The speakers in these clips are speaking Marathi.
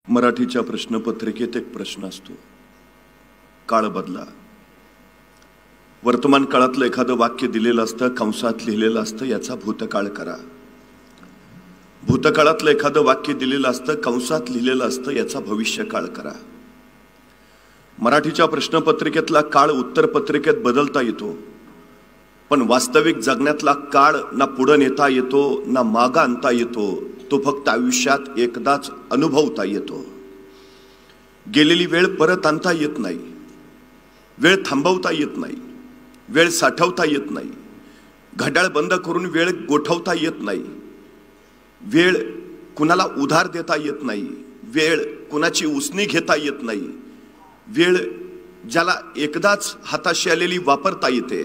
मराठीच्या प्रश्नपत्रिकेत एक प्रश्न असतो, काळ बदला। वर्तमान काळातलं एखादं वाक्य दिलेलं असतं, कंसात लिहिलेलं असतं, याचा भूतकाळ करा। भूतकाळातलं एखादं वाक्य दिलेलं असतं, कंसात लिहिलेलं असतं, याचा भविष्यकाळ करा। मराठीच्या प्रश्नपत्रिकेतला काळ उत्तर पत्रिकेत बदलता येतो, पण वास्तविक जगण्यातला काळ ना पुढे नेता येतो ना मागे आणता येतो, तो फक्त आयुष्यात एकदाच अनुभवता येतो। गेलेली वेळ परत आणता येत नाही, वेळ थांबवता येत नाही, वेळ साठवता येत नाही, घड्याळ बंद करून वेळ गोठवता येत नाही, वेळ कुणाला उधार देता येत नाही, वेळ कुणाची उसनी घेता येत नाही, वेळ ज्याला एकदाच हाताशी आलेली वापरता येते,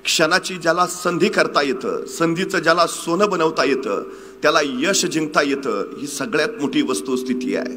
क्षणाची ज्याला संधी करता येतं, संधीचं ज्याला सोनं बनवता येतं, त्याला यश जिंकता येतं, ही सगळ्यात मोठी वस्तुस्थिती आहे।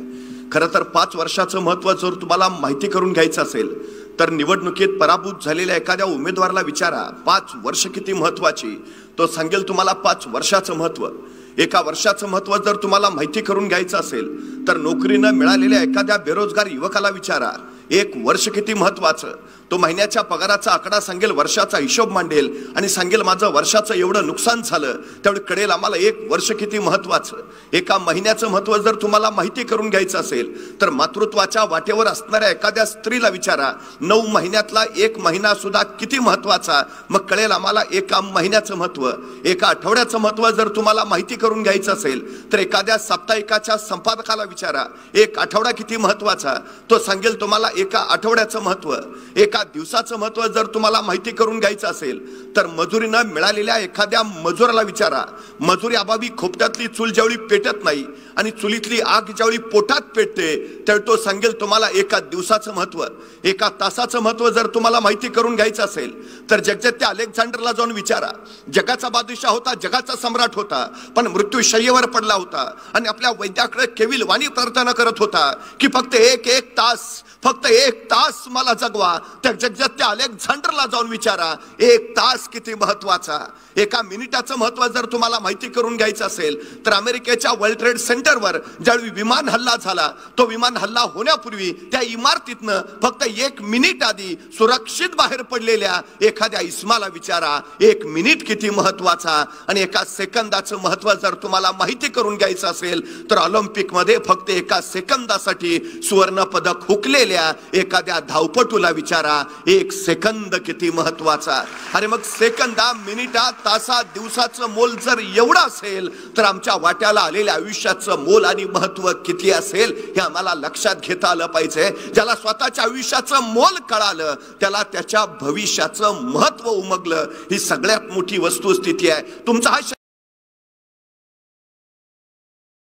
खरं तर 5 वर्षाचं महत्त्व जर तुम्हाला माहिती करून घ्यायचं असेल तर निवडणुकीत पराभूत झालेल्या एखाद्या उमेदवाराला विचारा 5 वर्ष किती महत्त्वाची, तो सांगेल तुम्हाला 5 वर्षाचं महत्त्व। एका वर्षाचं महत्त्व जर तुम्हाला माहिती करून घ्यायचं असेल तर नोकरीनं मिळालेल्या एखाद्या बेरोजगार युवकाला विचारा 1 वर्ष किती महत्त्वाचं, तो महिन्याच्या पगाराचा आकडा सांगेल, वर्षाचा हिशोब मांडेल आणि सांगेल माझं वर्षाचं एवढं नुकसान झालं, त्यामुळे कळेल आम्हाला 1 वर्ष किती महत्त्वाचं। एका महिन्याचं महत्त्व जर तुम्हाला माहिती करून घ्यायचं असेल तर मातृत्वाच्या वाटेवर असणाऱ्या एखाद्या स्त्रीला विचारा 9 महिन्यातला 1 महिना सुद्धा किती महत्त्वाचा, मग कळेल आम्हाला एका महिन्याचं महत्त्व। एका आठवड्याचं महत्त्व जर तुम्हाला माहिती करून घ्यायचं असेल तर एखाद्या साप्ताहिकाच्या संपादकाला विचारा 1 आठवडा किती महत्त्वाचा, तो सांगेल तुम्हाला एका आठवड्याचं महत्त्व। एका दिवसाचं महत्त्व जर तुम्हाला माहिती करून घ्यायचं असेल तर मजुरीनं मिळालेल्या एखाद्या मजुराला विचारा, मजुरी अभावी खोपट्यातली चूल ज्यावेळी पेटत नाही आणि चुलीतली आग ज्यावेळी पोटात पेटते त्यावेळी तो सांगेल तुम्हाला एका दिवसाचं महत्त्व। एका तासाचं महत्त्व जर तुम्हाला माहिती करून घ्यायचं असेल तर जगजत्या अलेक्झांडरला जाऊन विचारा, जगाचा बादशाह होता, जगाचा सम्राट होता, पण मृत्यू शय्येवर पडला होता आणि आपल्या वैद्याकडे केविलवाणी प्रार्थना करत होता की फक्त एक तास मला जगवा। त्या जगजत्या अलेक्झांडरला जाऊन विचारा 1 तास किती महत्त्वाचा। एका मिनिटाचं महत्त्व जर तुम्हाला माहिती करून घ्यायचं असेल तर अमेरिकेच्या वर्ल्ड ट्रेड सेंटरवर ज्यावेळी विमान हल्ला झाला, तो विमान हल्ला होण्यापूर्वी त्या इमारतीतनं फक्त 1 मिनिट आधी सुरक्षित बाहेर पडलेल्या एखाद्या इस्माला विचारा 1 मिनिट किती महत्त्वाचा। आणि एका सेकंदाचं महत्त्व जर तुम्हाला माहिती करून घ्यायचं असेल तर ऑलिम्पिक मध्ये फक्त एका सेकंदासाठी सुवर्ण पदक हुकलेल्या एखाद्या धावपटूला विचारा 1 सेकंद किती महत्त्वाचा। अरे मग सेकंदा, मिनिटा, तासा, दिवसाचं मोल जर एवढं असेल तर आमच्या वाट्याला आलेल्या आयुष्याचं मोल आणि महत्त्व किती असेल हे आम्हाला लक्षात घेता आलं पाहिजे। ज्याला स्वतःच्या आयुष्याचं मोल कळालं त्याला त्याच्या भविष्याचं महत्त्व उमगलं, ही सगळ्यात मोठी वस्तुस्थिती आहे। तुमचा हा